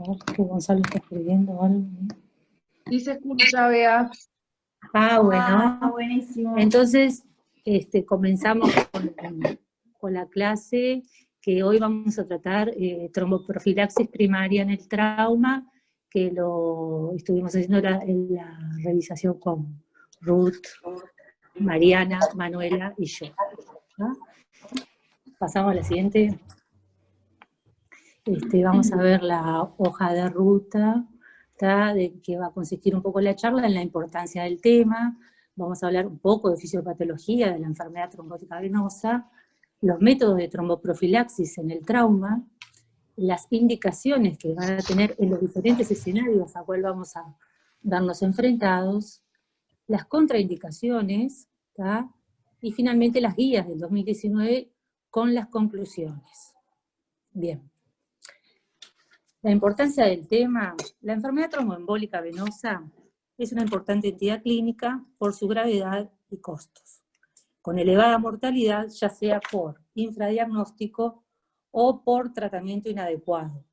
A ver que Gonzalo está escribiendo algo. Sí se escucha, Bea. Bueno. Buenísimo. Entonces, comenzamos con la clase que hoy vamos a tratar tromboprofilaxis primaria en el trauma, que lo estuvimos haciendo en la realización con Ruth, Mariana, Manuela y yo. ¿No? Pasamos a la siguiente. Vamos a ver la hoja de ruta, de que va a consistir un poco la charla en la importancia del tema. Vamos a hablar un poco de fisiopatología de la enfermedad trombótica venosa, los métodos de tromboprofilaxis en el trauma, las indicaciones que van a tener en los diferentes escenarios a cual vamos a darnos enfrentados, las contraindicaciones, y finalmente las guías del 2019 con las conclusiones. Bien. La importancia del tema, la enfermedad tromboembólica venosa es una importante entidad clínica por su gravedad y costos, con elevada mortalidad ya sea por infradiagnóstico o por tratamiento inadecuado.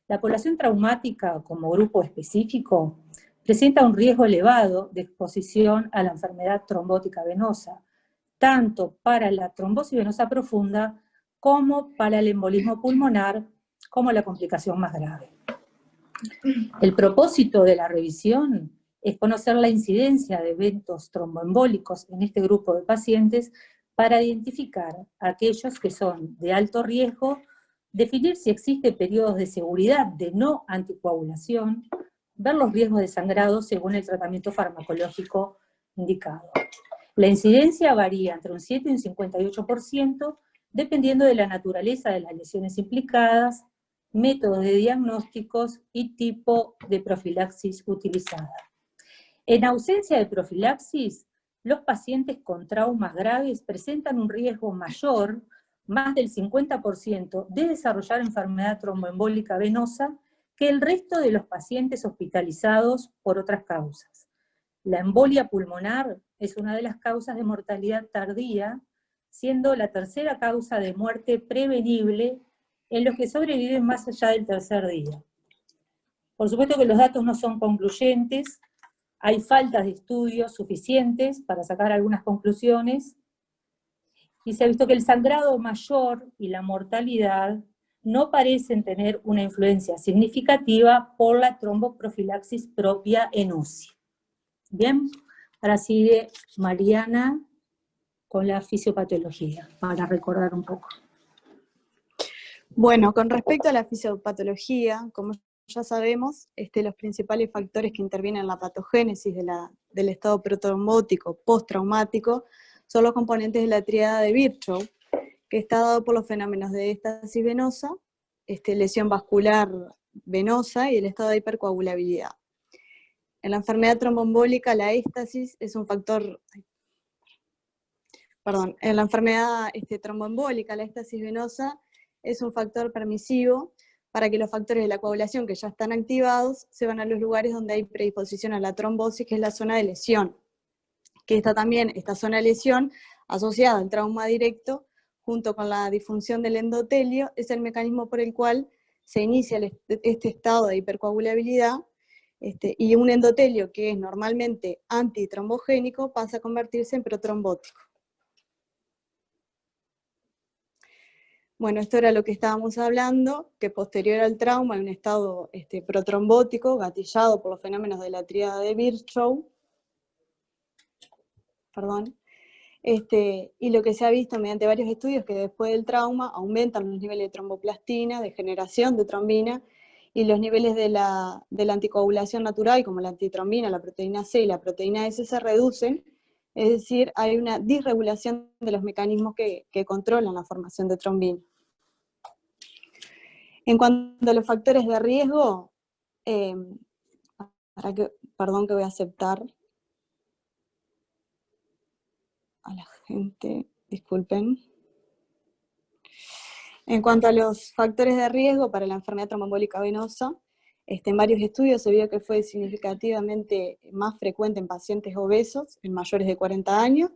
La población traumática como grupo específico presenta un riesgo elevado de exposición a la enfermedad trombótica venosa, tanto para la trombosis venosa profunda como para el embolismo pulmonar, como la complicación más grave. El propósito de la revisión es conocer la incidencia de eventos tromboembólicos en este grupo de pacientes para identificar aquellos que son de alto riesgo, definir si existen periodos de seguridad de no anticoagulación, ver los riesgos de sangrado según el tratamiento farmacológico indicado. La incidencia varía entre un 7 y un 58%, dependiendo de la naturaleza de las lesiones implicadas, métodos de diagnósticos y tipo de profilaxis utilizada. En ausencia de profilaxis, los pacientes con traumas graves presentan un riesgo mayor, más del 50%, de desarrollar enfermedad tromboembólica venosa que el resto de los pacientes hospitalizados por otras causas. La embolia pulmonar es una de las causas de mortalidad tardía, siendo la tercera causa de muerte prevenible en los que sobreviven más allá del tercer día. Por supuesto que los datos no son concluyentes, hay faltas de estudios suficientes para sacar algunas conclusiones, y se ha visto que el sangrado mayor y la mortalidad no parecen tener una influencia significativa por la tromboprofilaxis propia en UCI. Bien, ahora sigue Mariana con la fisiopatología, para recordar un poco. Bueno, con respecto a la fisiopatología, como ya sabemos, los principales factores que intervienen en la patogénesis del estado protrombótico postraumático son los componentes de la tríada de Virchow, que está dado por los fenómenos de éstasis venosa, lesión vascular venosa y el estado de hipercoagulabilidad. En la enfermedad tromboembólica, la éstasis es un factor... en la enfermedad tromboembólica, la éstasis venosa es un factor permisivo para que los factores de la coagulación que ya están activados se van a los lugares donde hay predisposición a la trombosis, que es la zona de lesión. Que está también esta zona de lesión asociada al trauma directo, junto con la disfunción del endotelio, es el mecanismo por el cual se inicia este estado de hipercoagulabilidad, y un endotelio que es normalmente antitrombogénico pasa a convertirse en protrombótico. Bueno, esto era lo que estábamos hablando, que posterior al trauma hay un estado protrombótico, gatillado por los fenómenos de la tríada de Virchow. Y lo que se ha visto mediante varios estudios que después del trauma aumentan los niveles de tromboplastina, de generación de trombina, y los niveles de la anticoagulación natural, como la antitrombina, la proteína C y la proteína S, se reducen, es decir, hay una disregulación de los mecanismos que controlan la formación de trombina. En cuanto a los factores de riesgo, perdón que voy a aceptar a la gente, disculpen. En cuanto a los factores de riesgo para la enfermedad tromboembólica venosa, en varios estudios se vio que fue significativamente más frecuente en pacientes obesos, en mayores de 40 años,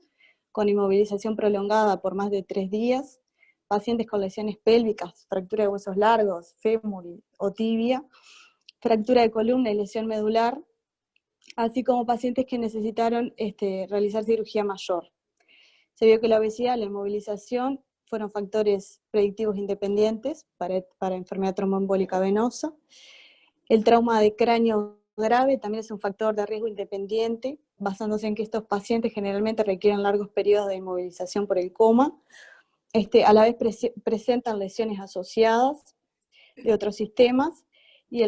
con inmovilización prolongada por más de 3 días, pacientes con lesiones pélvicas, fractura de huesos largos, fémur o tibia, fractura de columna y lesión medular, así como pacientes que necesitaron realizar cirugía mayor. Se vio que la obesidad y la inmovilización fueron factores predictivos independientes para enfermedad tromboembólica venosa. El trauma de cráneo grave también es un factor de riesgo independiente, basándose en que estos pacientes generalmente requieren largos periodos de inmovilización por el coma. A la vez presentan lesiones asociadas de otros sistemas y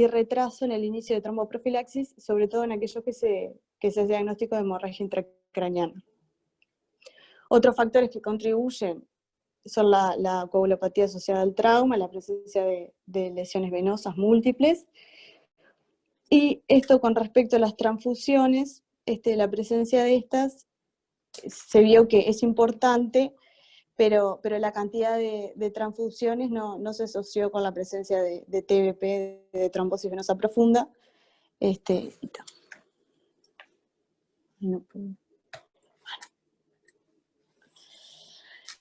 retraso en el inicio de tromboprofilaxis, sobre todo en aquellos que se hace diagnóstico de hemorragia intracraneana. Otros factores que contribuyen son la coagulopatía asociada al trauma, la presencia de lesiones venosas múltiples, y esto con respecto a las transfusiones, la presencia de estas se vio que es importante, pero la cantidad de transfusiones no se asoció con la presencia de TBP, de trombosis venosa profunda.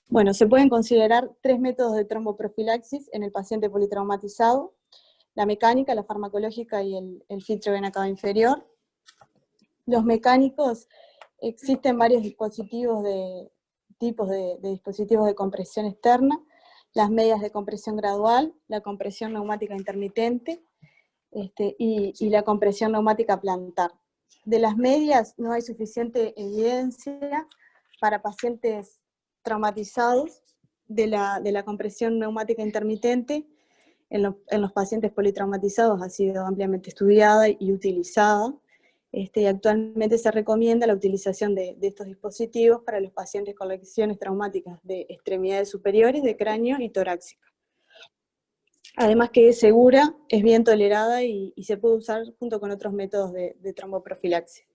Bueno, se pueden considerar 3 métodos de tromboprofilaxis en el paciente politraumatizado: la mecánica, la farmacológica y el filtro vena cava inferior. Los mecánicos, existen varios tipos de dispositivos de compresión externa: las medias de compresión gradual, la compresión neumática intermitente y la compresión neumática plantar. De las medias no hay suficiente evidencia para pacientes traumatizados. De la compresión neumática intermitente, en los pacientes politraumatizados ha sido ampliamente estudiada y utilizada. Y actualmente se recomienda la utilización de estos dispositivos para los pacientes con lesiones traumáticas de extremidades superiores, de cráneo y torácica. Además que es segura, es bien tolerada y se puede usar junto con otros métodos de tromboprofilaxis.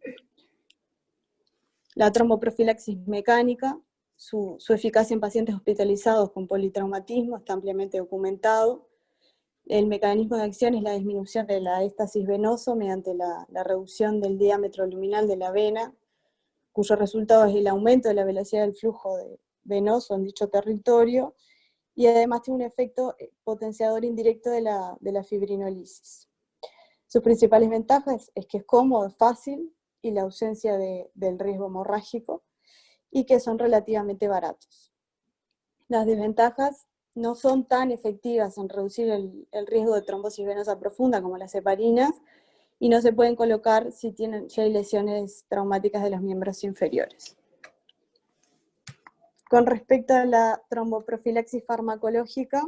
La tromboprofilaxis mecánica, su eficacia en pacientes hospitalizados con politraumatismo está ampliamente documentado. El mecanismo de acción es la disminución de la éstasis venoso mediante la reducción del diámetro luminal de la vena, cuyo resultado es el aumento de la velocidad del flujo venoso en dicho territorio, y además tiene un efecto potenciador indirecto de la fibrinolisis. Sus principales ventajas es que es cómodo, es fácil, y la ausencia del riesgo hemorrágico, y que son relativamente baratos. Las desventajas: no son tan efectivas en reducir el riesgo de trombosis venosa profunda como las heparinas, y no se pueden colocar si hay lesiones traumáticas de los miembros inferiores. Con respecto a la tromboprofilaxis farmacológica,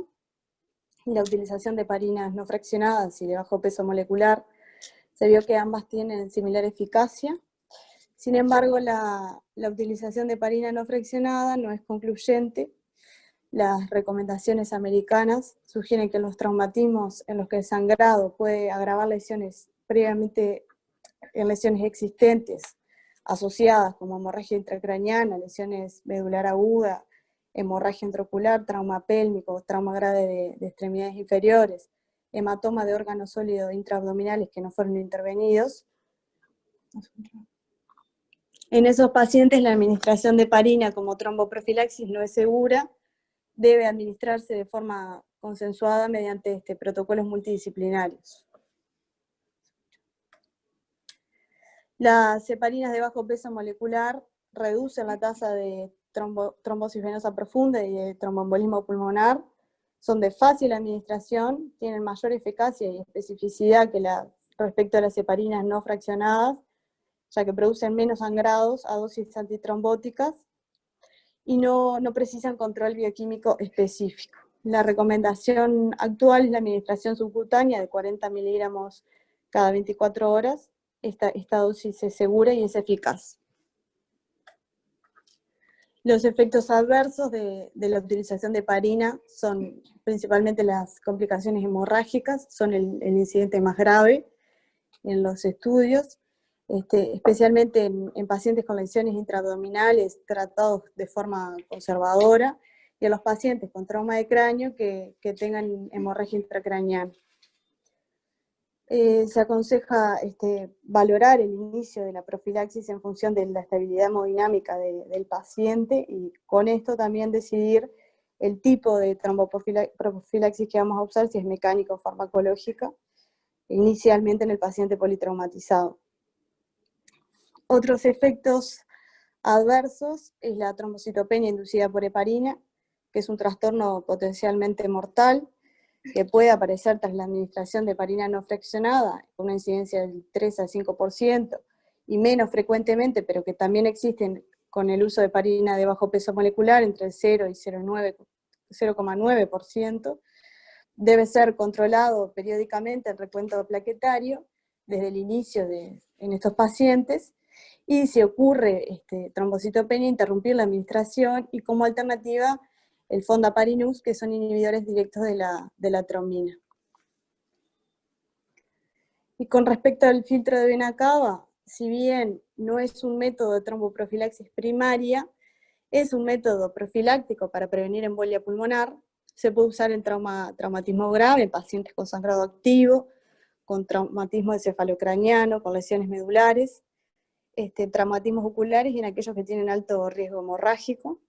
la utilización de heparinas no fraccionadas y de bajo peso molecular, se vio que ambas tienen similar eficacia. Sin embargo, la utilización de heparina no fraccionada no es concluyente. Las recomendaciones americanas sugieren que los traumatismos en los que el sangrado puede agravar lesiones previamente en lesiones existentes asociadas como hemorragia intracraneana, lesiones medular aguda, hemorragia intraocular, trauma pélvico, trauma grave de extremidades inferiores, hematoma de órganos sólidos intraabdominales que no fueron intervenidos. En esos pacientes la administración de heparina como tromboprofilaxis no es segura, debe administrarse de forma consensuada mediante protocolos multidisciplinarios. Las heparinas de bajo peso molecular reducen la tasa de trombosis venosa profunda y de tromboembolismo pulmonar, son de fácil administración, tienen mayor eficacia y especificidad que respecto a las heparinas no fraccionadas, ya que producen menos sangrados a dosis antitrombóticas, y no precisan control bioquímico específico. La recomendación actual es la administración subcutánea de 40 miligramos cada 24 horas. Esta dosis es segura y es eficaz. Los efectos adversos de la utilización de heparina son principalmente las complicaciones hemorrágicas, son el incidente más grave en los estudios, especialmente en pacientes con lesiones intraabdominales tratados de forma conservadora, y en los pacientes con trauma de cráneo que tengan hemorragia intracraneana. Se aconseja valorar el inicio de la profilaxis en función de la estabilidad hemodinámica del paciente, y con esto también decidir el tipo de tromboprofilaxis que vamos a usar, si es mecánica o farmacológica, inicialmente en el paciente politraumatizado. Otros efectos adversos es la trombocitopenia inducida por heparina, que es un trastorno potencialmente mortal, que puede aparecer tras la administración de heparina no fraccionada, con una incidencia del 3 al 5%, y menos frecuentemente, pero que también existen con el uso de heparina de bajo peso molecular, entre el 0 y 0,9%, debe ser controlado periódicamente el recuento plaquetario desde el inicio en estos pacientes, y si ocurre trombocitopenia, interrumpir la administración, y como alternativa el fondaparinux, que son inhibidores directos de la trombina. Y con respecto al filtro de vena cava, si bien no es un método de tromboprofilaxis primaria, es un método profiláctico para prevenir embolia pulmonar. Se puede usar en traumatismo grave, en pacientes con sangrado activo, con traumatismo encefalocraniano, con lesiones medulares, traumatismos oculares y en aquellos que tienen alto riesgo hemorrágico.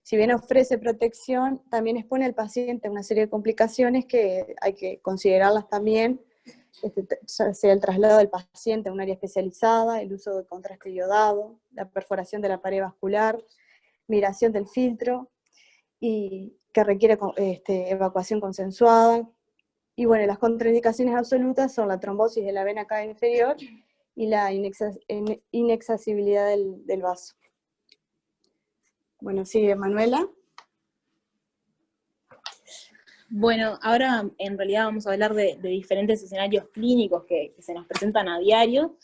Si bien ofrece protección, también expone al paciente a una serie de complicaciones que hay que considerarlas también, ya sea el traslado del paciente a un área especializada, el uso de contraste iodado, la perforación de la pared vascular, migración del filtro, y que requiere evacuación consensuada. Y bueno, las contraindicaciones absolutas son la trombosis de la vena cava inferior y la inaccesibilidad del vaso. Bueno, sigue Manuela. Bueno, ahora en realidad vamos a hablar de diferentes escenarios clínicos que se nos presentan a diario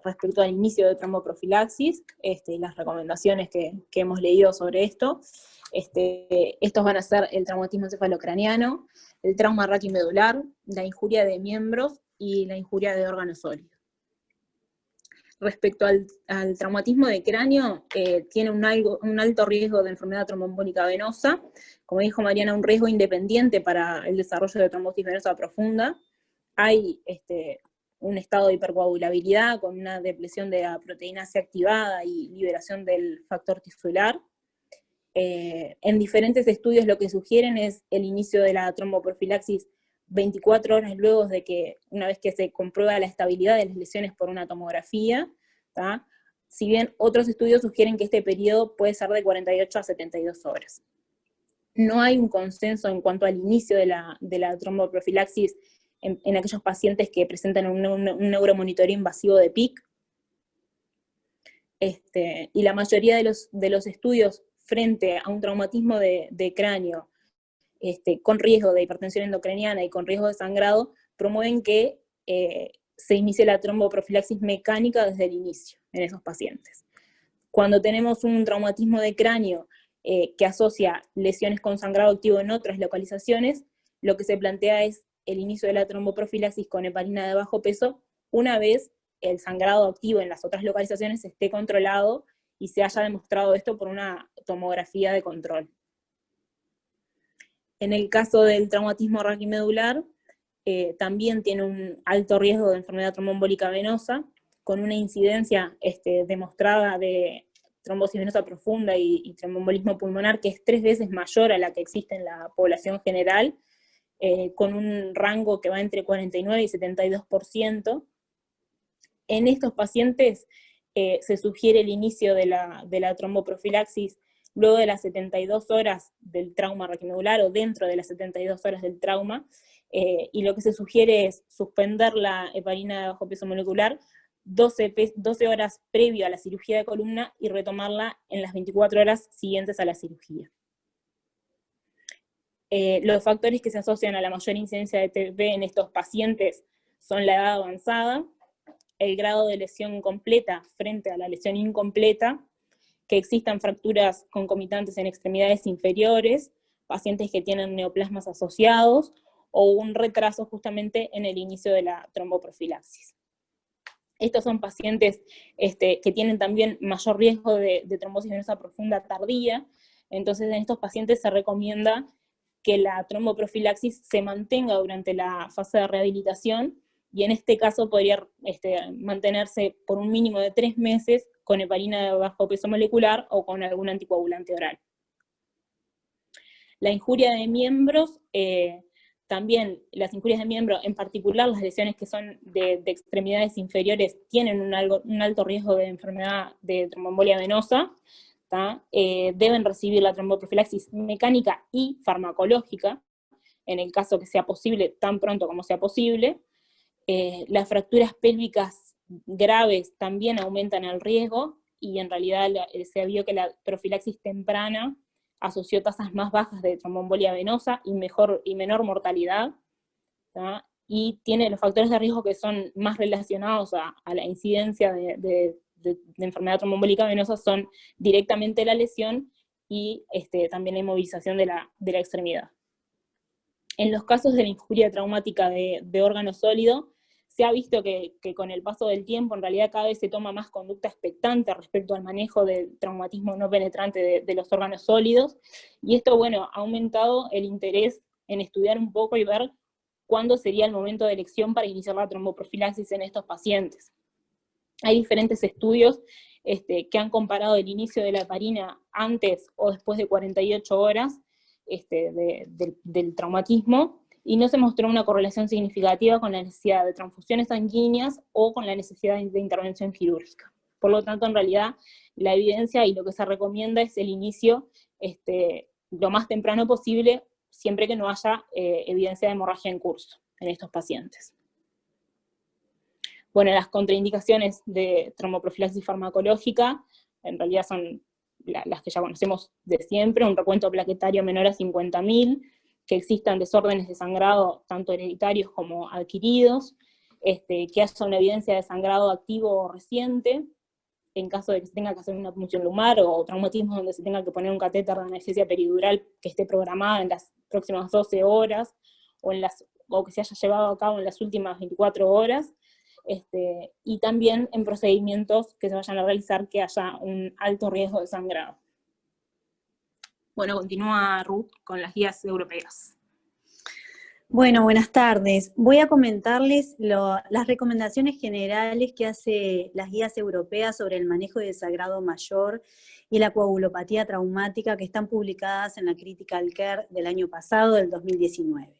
respecto al inicio de tromboprofilaxis, y las recomendaciones que hemos leído sobre esto. Estos van a ser el traumatismo encefalocraniano, el trauma raquimedular, la injuria de miembros y la injuria de órganos sólidos. Respecto al traumatismo de cráneo, tiene un alto riesgo de enfermedad tromboembólica venosa, como dijo Mariana, un riesgo independiente para el desarrollo de trombosis venosa profunda. Hay un estado de hipercoagulabilidad con una depresión de la proteína C activada y liberación del factor tisular. En diferentes estudios lo que sugieren es el inicio de la tromboprofilaxis 24 horas luego de que, una vez que se comprueba la estabilidad de las lesiones por una tomografía, ¿tá? Si bien otros estudios sugieren que este periodo puede ser de 48 a 72 horas. No hay un consenso en cuanto al inicio de la tromboprofilaxis en aquellos pacientes que presentan un neuromonitoreo invasivo de PIC, y la mayoría de los estudios frente a un traumatismo de cráneo con riesgo de hipertensión endocraniana y con riesgo de sangrado, promueven que se inicie la tromboprofilaxis mecánica desde el inicio en esos pacientes. Cuando tenemos un traumatismo de cráneo que asocia lesiones con sangrado activo en otras localizaciones, lo que se plantea es el inicio de la tromboprofilaxis con heparina de bajo peso, una vez el sangrado activo en las otras localizaciones esté controlado y se haya demostrado esto por una tomografía de control. En el caso del traumatismo raquimedular, también tiene un alto riesgo de enfermedad tromboembólica venosa, con una incidencia demostrada de trombosis venosa profunda y tromboembolismo pulmonar que es 3 veces mayor a la que existe en la población general, con un rango que va entre 49 y 72%. En estos pacientes se sugiere el inicio de la tromboprofilaxis luego de las 72 horas del trauma raquimedular o dentro de las 72 horas del trauma, y lo que se sugiere es suspender la heparina de bajo peso molecular 12 horas previo a la cirugía de columna y retomarla en las 24 horas siguientes a la cirugía. Los factores que se asocian a la mayor incidencia de TB en estos pacientes son la edad avanzada, el grado de lesión completa frente a la lesión incompleta, que existan fracturas concomitantes en extremidades inferiores, pacientes que tienen neoplasmas asociados, o un retraso justamente en el inicio de la tromboprofilaxis. Estos son pacientes que tienen también mayor riesgo de trombosis venosa profunda tardía, entonces en estos pacientes se recomienda que la tromboprofilaxis se mantenga durante la fase de rehabilitación, y en este caso podría mantenerse por un mínimo de 3 meses con heparina de bajo peso molecular o con algún anticoagulante oral. La injuria de miembros, también las injurias de miembro, en particular las lesiones que son de extremidades inferiores, tienen un alto riesgo de enfermedad de tromboembolia venosa, deben recibir la tromboprofilaxis mecánica y farmacológica, en el caso que sea posible, tan pronto como sea posible. Las fracturas pélvicas graves también aumentan el riesgo, y en realidad se vio que la profilaxis temprana asoció tasas más bajas de tromboembolia venosa y menor mortalidad, ¿tá? Y tiene los factores de riesgo que son más relacionados a la incidencia de enfermedad tromboembólica venosa, son directamente la lesión y también la inmovilización de la extremidad. En los casos de la injuria traumática de órgano sólido, se ha visto que con el paso del tiempo, en realidad cada vez se toma más conducta expectante respecto al manejo del traumatismo no penetrante de los órganos sólidos, y esto, bueno, ha aumentado el interés en estudiar un poco y ver cuándo sería el momento de elección para iniciar la tromboprofilaxis en estos pacientes. Hay diferentes estudios que han comparado el inicio de la heparina antes o después de 48 horas del traumatismo, y no se mostró una correlación significativa con la necesidad de transfusiones sanguíneas o con la necesidad de intervención quirúrgica. Por lo tanto, en realidad, la evidencia y lo que se recomienda es el inicio lo más temprano posible, siempre que no haya evidencia de hemorragia en curso en estos pacientes. Bueno, las contraindicaciones de tromboprofilaxis farmacológica, en realidad son las que ya conocemos de siempre: un recuento plaquetario menor a 50.000, que existan desórdenes de sangrado, tanto hereditarios como adquiridos, que haya una evidencia de sangrado activo o reciente, en caso de que se tenga que hacer una punción lumbar, o traumatismos donde se tenga que poner un catéter de anestesia peridural que esté programada en las próximas 12 horas, o que se haya llevado a cabo en las últimas 24 horas, y también en procedimientos que se vayan a realizar que haya un alto riesgo de sangrado. Bueno, continúa Ruth con las guías europeas. Bueno, buenas tardes. Voy a comentarles las recomendaciones generales que hace las guías europeas sobre el manejo de desagrado mayor y la coagulopatía traumática, que están publicadas en la Critical Care del año pasado, del 2019.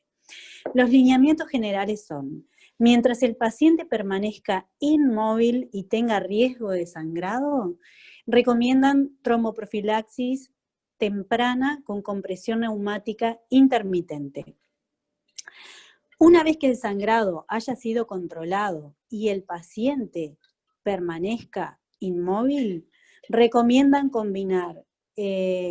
Los lineamientos generales son: mientras el paciente permanezca inmóvil y tenga riesgo de sangrado, recomiendan tromboprofilaxis temprana con compresión neumática intermitente. Una vez que el sangrado haya sido controlado y el paciente permanezca inmóvil, recomiendan combinar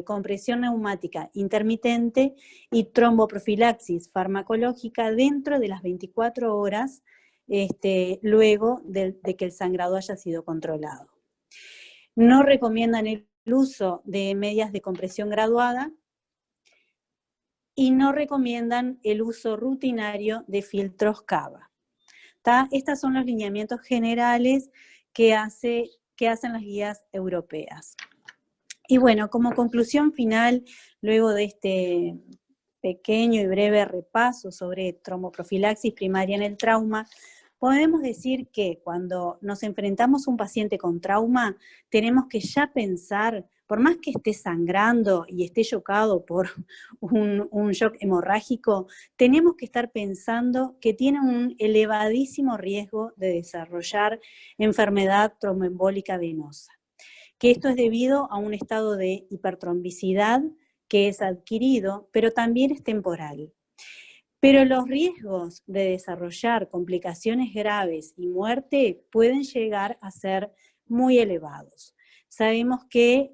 compresión neumática intermitente y tromboprofilaxis farmacológica dentro de las 24 horas luego de que el sangrado haya sido controlado. No recomiendan el uso de medias de compresión graduada y no recomiendan el uso rutinario de filtros Cava. Estos son los lineamientos generales que hacen las guías europeas. Y bueno, como conclusión final, luego de este pequeño y breve repaso sobre tromboprofilaxis primaria en el trauma, podemos decir que cuando nos enfrentamos a un paciente con trauma, tenemos que ya pensar, por más que esté sangrando y esté chocado por un shock hemorrágico, tenemos que estar pensando que tiene un elevadísimo riesgo de desarrollar enfermedad tromboembólica venosa, que esto es debido a un estado de hipertrombicidad que es adquirido, pero también es temporal. Pero los riesgos de desarrollar complicaciones graves y muerte pueden llegar a ser muy elevados. Sabemos que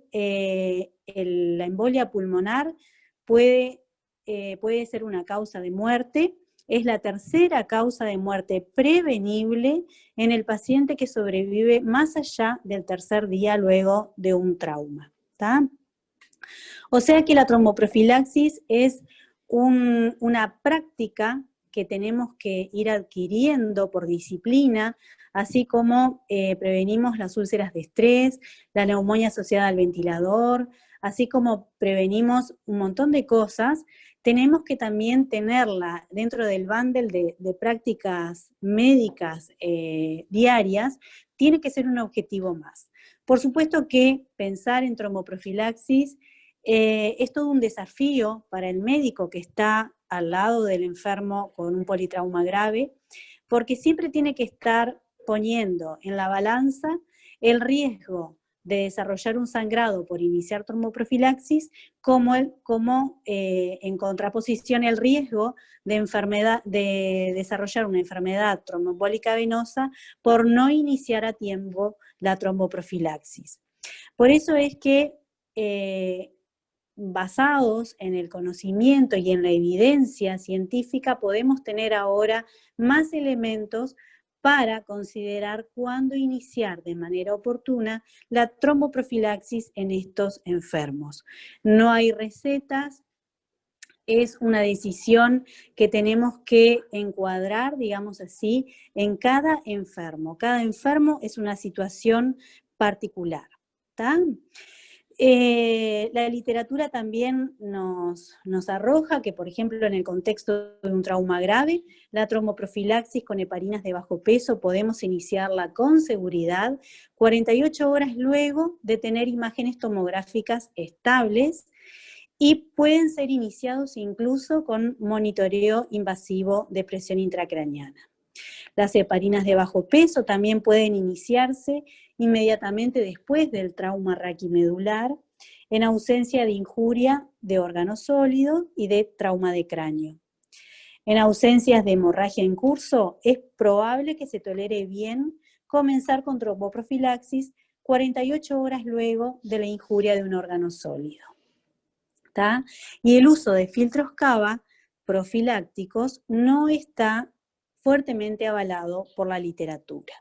la embolia pulmonar puede ser una causa de muerte. Es la tercera causa de muerte prevenible en el paciente que sobrevive más allá del tercer día luego de un trauma. O sea que la tromboprofilaxis es una práctica que tenemos que ir adquiriendo por disciplina, así como prevenimos las úlceras de estrés, la neumonía asociada al ventilador, así como prevenimos un montón de cosas. Tenemos que también tenerla dentro del bundle de prácticas médicas diarias, tiene que ser un objetivo más. Por supuesto que pensar en tromboprofilaxis Es todo un desafío para el médico que está al lado del enfermo con un politrauma grave, porque siempre tiene que estar poniendo en la balanza el riesgo de desarrollar un sangrado por iniciar tromboprofilaxis, como en contraposición el riesgo de desarrollar una enfermedad tromboembólica venosa por no iniciar a tiempo la tromboprofilaxis. Por eso es que, basados en el conocimiento y en la evidencia científica, podemos tener ahora más elementos para considerar cuándo iniciar de manera oportuna la tromboprofilaxis en estos enfermos. No hay recetas, es una decisión que tenemos que encuadrar, digamos así, en cada enfermo. Cada enfermo es una situación particular, ¿está? La literatura también nos arroja que, por ejemplo, en el contexto de un trauma grave, la tromboprofilaxis con heparinas de bajo peso podemos iniciarla con seguridad 48 horas luego de tener imágenes tomográficas estables, y pueden ser iniciados incluso con monitoreo invasivo de presión intracraneana. Las heparinas de bajo peso también pueden iniciarse inmediatamente después del trauma raquimedular, en ausencia de injuria de órgano sólido y de trauma de cráneo. En ausencias de hemorragia en curso, es probable que se tolere bien comenzar con tromboprofilaxis 48 horas luego de la injuria de un órgano sólido. ¿Está? Y el uso de filtros Cava profilácticos no está fuertemente avalado por la literatura.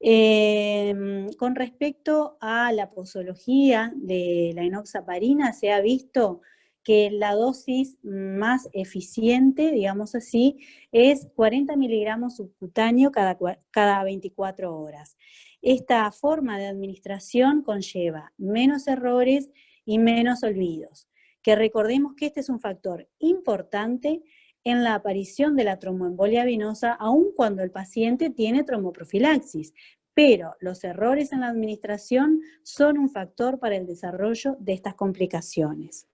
Con respecto a la posología de la enoxaparina, se ha visto que la dosis más eficiente, digamos así, es 40 miligramos subcutáneo cada 24 horas. Esta forma de administración conlleva menos errores y menos olvidos, que recordemos que este es un factor importante en la aparición de la tromboembolia venosa, aun cuando el paciente tiene tromboprofilaxis, pero los errores en la administración son un factor para el desarrollo de estas complicaciones.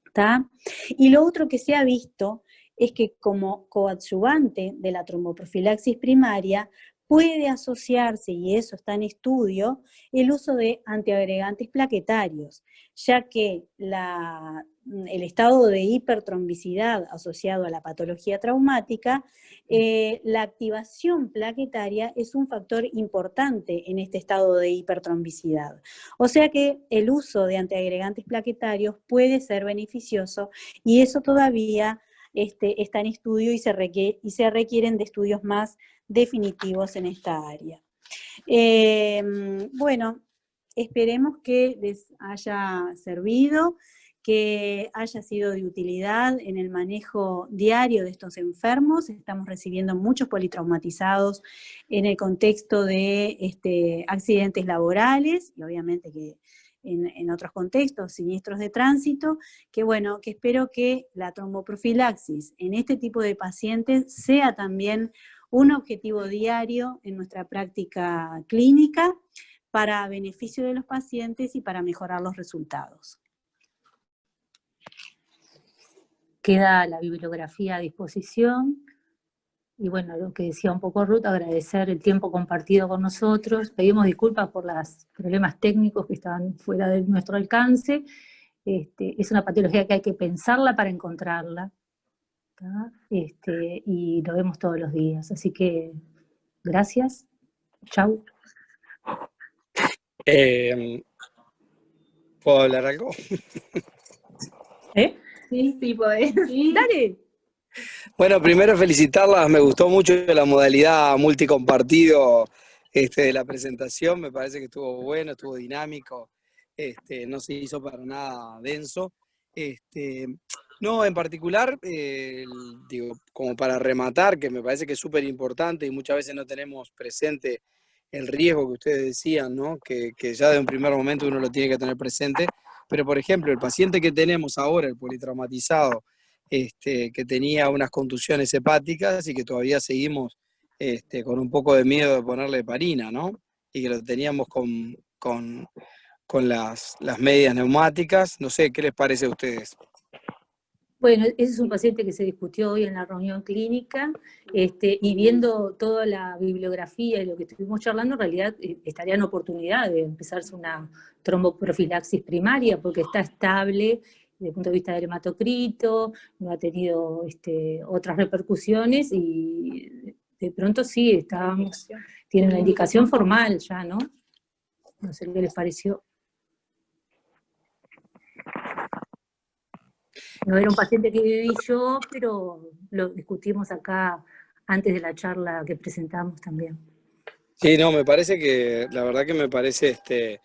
¿Está? Y lo otro que se ha visto es que como coadyuvante de la tromboprofilaxis primaria puede asociarse, y eso está en estudio, el uso de antiagregantes plaquetarios, ya que el estado de hipertrombicidad asociado a la patología traumática, la activación plaquetaria es un factor importante en este estado de hipertrombicidad. O sea que el uso de antiagregantes plaquetarios puede ser beneficioso, y eso todavía está en estudio y se requieren de estudios más definitivos en esta área. Bueno, esperemos que les haya servido, que haya sido de utilidad en el manejo diario de estos enfermos. Estamos recibiendo muchos politraumatizados en el contexto de accidentes laborales, y obviamente que en otros contextos, siniestros de tránsito, que bueno, que espero que la tromboprofilaxis en este tipo de pacientes sea también un objetivo diario en nuestra práctica clínica para beneficio de los pacientes y para mejorar los resultados. Queda la bibliografía a disposición. Y bueno, lo que decía un poco Ruth, agradecer el tiempo compartido con nosotros. Pedimos disculpas por los problemas técnicos que estaban fuera de nuestro alcance. Es una patología que hay que pensarla para encontrarla. Y lo vemos todos los días. Así que, gracias. Chau. ¿Puedo hablar algo? Sí, podés. ¿Sí? ¡Dale! Bueno, primero felicitarlas, me gustó mucho la modalidad multicompartido de la presentación, me parece que estuvo bueno, estuvo dinámico, no se hizo para nada denso. No, en particular, digo, como para rematar, que me parece que es súper importante y muchas veces no tenemos presente el riesgo que ustedes decían, ¿no? Que ya de un primer momento uno lo tiene que tener presente, pero por ejemplo, el paciente que tenemos ahora, el politraumatizado, que tenía unas contusiones hepáticas y que todavía seguimos con un poco de miedo de ponerle heparina, ¿no? Y que lo teníamos con las medias neumáticas. No sé, ¿qué les parece a ustedes? Bueno, ese es un paciente que se discutió hoy en la reunión clínica, y viendo toda la bibliografía y lo que estuvimos charlando, en realidad estaría en oportunidad de empezarse una tromboprofilaxis primaria, porque está estable desde el punto de vista del hematocrito, no ha tenido otras repercusiones, y de pronto sí, tiene una indicación formal ya, ¿no? No sé qué les pareció. No era un paciente que viví yo, pero lo discutimos acá antes de la charla que presentamos también. Sí, no, me parece que, la verdad que me parece que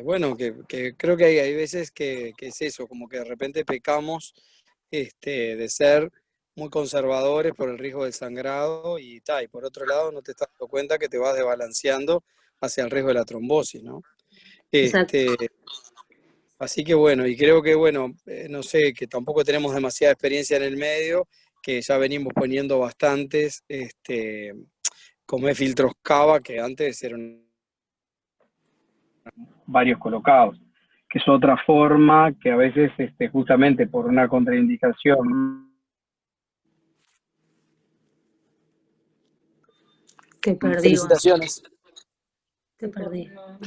bueno, que creo que hay veces que es eso, como que de repente pecamos de ser muy conservadores por el riesgo del sangrado y por otro lado no te estás dando cuenta que te vas desbalanceando hacia el riesgo de la trombosis, ¿no? Exacto. Así que bueno, y creo que bueno, no sé, que tampoco tenemos demasiada experiencia en el medio, que ya venimos poniendo bastantes, como es filtros cava, que antes eran varios colocados, que es otra forma que a veces justamente por una contraindicación. Te perdí. Felicitaciones. Te perdí. No,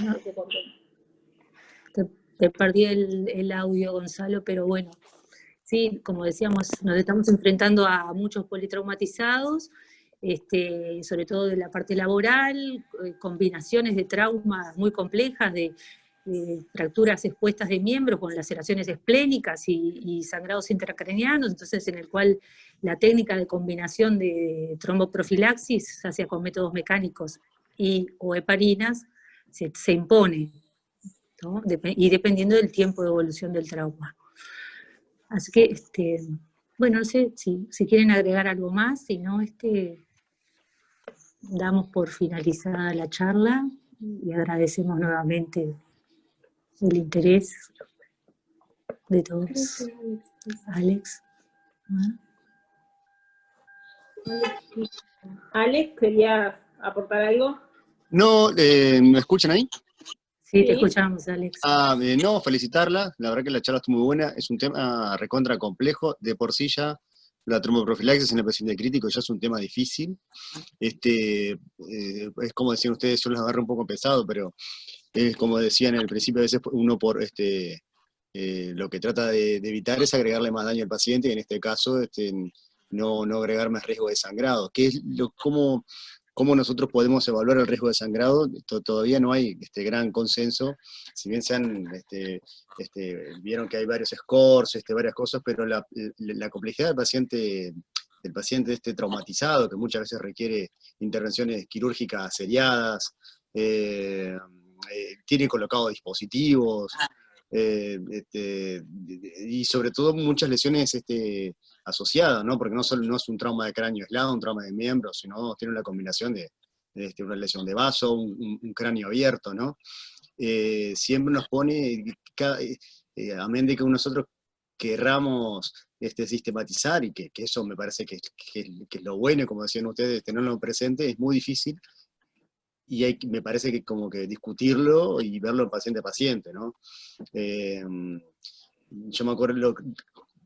te perdí el audio, Gonzalo, pero bueno. Sí, como decíamos, nos estamos enfrentando a muchos politraumatizados, sobre todo de la parte laboral, combinaciones de traumas muy complejas, de fracturas expuestas de miembros con laceraciones esplénicas y sangrados intracraneanos, entonces en el cual la técnica de combinación de tromboprofilaxis, ya sea con métodos mecánicos o heparinas, se impone, ¿no? Y dependiendo del tiempo de evolución del trauma. Así que, bueno, no sé si quieren agregar algo más, si no, damos por finalizada la charla y agradecemos nuevamente el interés de todos. Alex. Alex, ¿querías aportar algo? No, ¿me escuchan ahí? Sí, te escuchamos, Alex. No, felicitarla, la verdad que la charla estuvo muy buena, es un tema recontra complejo, de por sí ya la tromboprofilaxis en el paciente crítico ya es un tema difícil, es como decían ustedes, yo los agarro un poco pesado, pero es como decían en el principio, a veces uno por lo que trata de evitar es agregarle más daño al paciente, y en este caso no agregar más riesgo de sangrado, que es cómo nosotros podemos evaluar el riesgo de sangrado. Todavía no hay gran consenso, si bien vieron que hay varios scores, varias cosas, pero la complejidad del paciente traumatizado, que muchas veces requiere intervenciones quirúrgicas seriadas, tiene colocados dispositivos, y sobre todo muchas lesiones asociadas, ¿no? Porque no es un trauma de cráneo aislado, un trauma de miembro, sino tiene una combinación de una lesión de vaso, un cráneo abierto, ¿no? Siempre nos pone, amén de que nosotros querramos sistematizar, y que eso me parece que es lo bueno, como decían ustedes, tenerlo presente, es muy difícil, y me parece que como que discutirlo y verlo paciente a paciente, ¿no? Yo me acuerdo,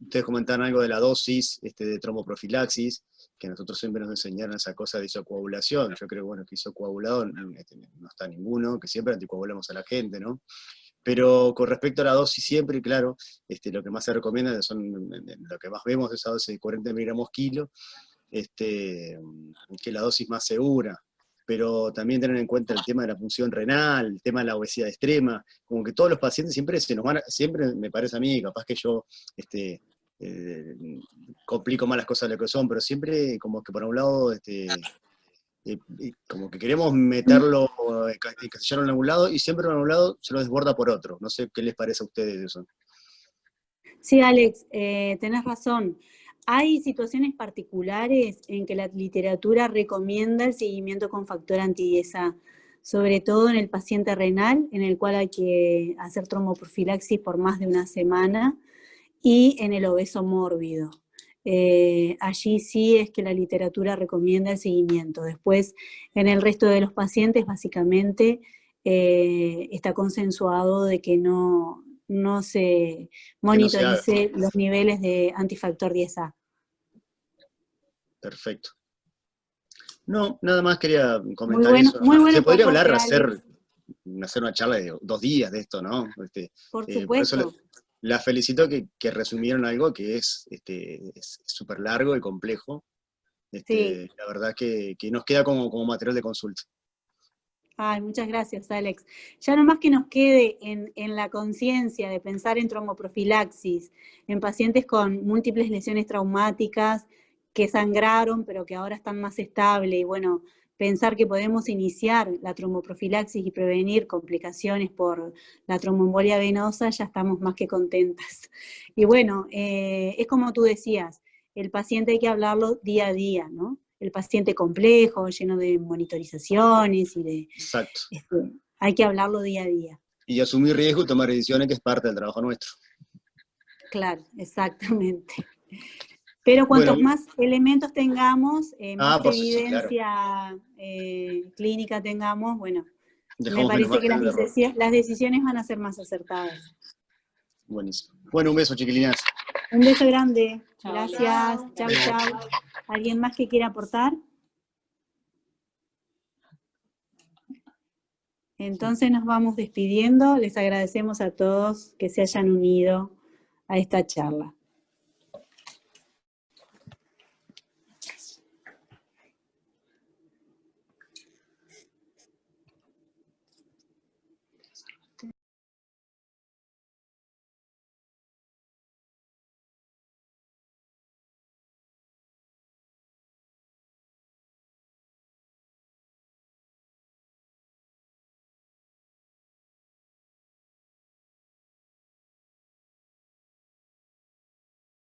ustedes comentaron algo de la dosis de tromboprofilaxis, que nosotros siempre nos enseñaron esa cosa de isocoagulación. Yo creo, bueno, que isocoagulado no está ninguno, que siempre anticoagulamos a la gente, ¿no? Pero con respecto a la dosis siempre, claro, lo que más se recomienda lo que más vemos es esa dosis de 40 miligramos kilo, que es la dosis más segura. Pero también tener en cuenta el tema de la función renal, el tema de la obesidad extrema, como que todos los pacientes siempre me parece a mí, capaz que yo complico más las cosas de lo que son, pero siempre como que por un lado, como que queremos meterlo, encasillarlo en algún lado, y siempre en algún lado se lo desborda por otro. No sé qué les parece a ustedes eso. Sí, Alex, tenés razón. Hay situaciones particulares en que la literatura recomienda el seguimiento con factor anti-ISA, sobre todo en el paciente renal, en el cual hay que hacer tromboprofilaxis por más de una semana, y en el obeso mórbido. Allí sí es que la literatura recomienda el seguimiento. Después, en el resto de los pacientes, básicamente, está consensuado de que no se no se monitorice los niveles de antifactor 10A. Perfecto. No, nada más quería comentar Muy bueno, eso. muy bueno Se tu podría aporte, hablar, Alex. hacer una charla de 2 días de esto, ¿no? Por Por eso supuesto. la felicito que resumieron algo que es súper largo y complejo. Sí. La verdad que nos queda como material de consulta. Ay, muchas gracias, Alex. Ya nomás que nos quede en la conciencia de pensar en tromboprofilaxis, en pacientes con múltiples lesiones traumáticas que sangraron, pero que ahora están más estables, y bueno, pensar que podemos iniciar la tromboprofilaxis y prevenir complicaciones por la tromboembolia venosa, ya estamos más que contentas. Y bueno, es como tú decías, el paciente hay que hablarlo día a día, ¿no? El paciente complejo, lleno de monitorizaciones y de... Exacto. Hay que hablarlo día a día. Y asumir riesgo y tomar decisiones, que es parte del trabajo nuestro. Claro, exactamente. Pero cuantos Bueno, más elementos tengamos, más pues sí, claro. evidencia clínica tengamos, bueno, me Dejamos menos parece que margen de error. las decisiones van a ser más acertadas. Buenísimo. Bueno, un beso, chiquilinas. Un beso grande. Chao, Gracias. Chau, chau. ¿Alguien más que quiera aportar? Entonces nos vamos despidiendo. Les agradecemos a todos que se hayan unido a esta charla.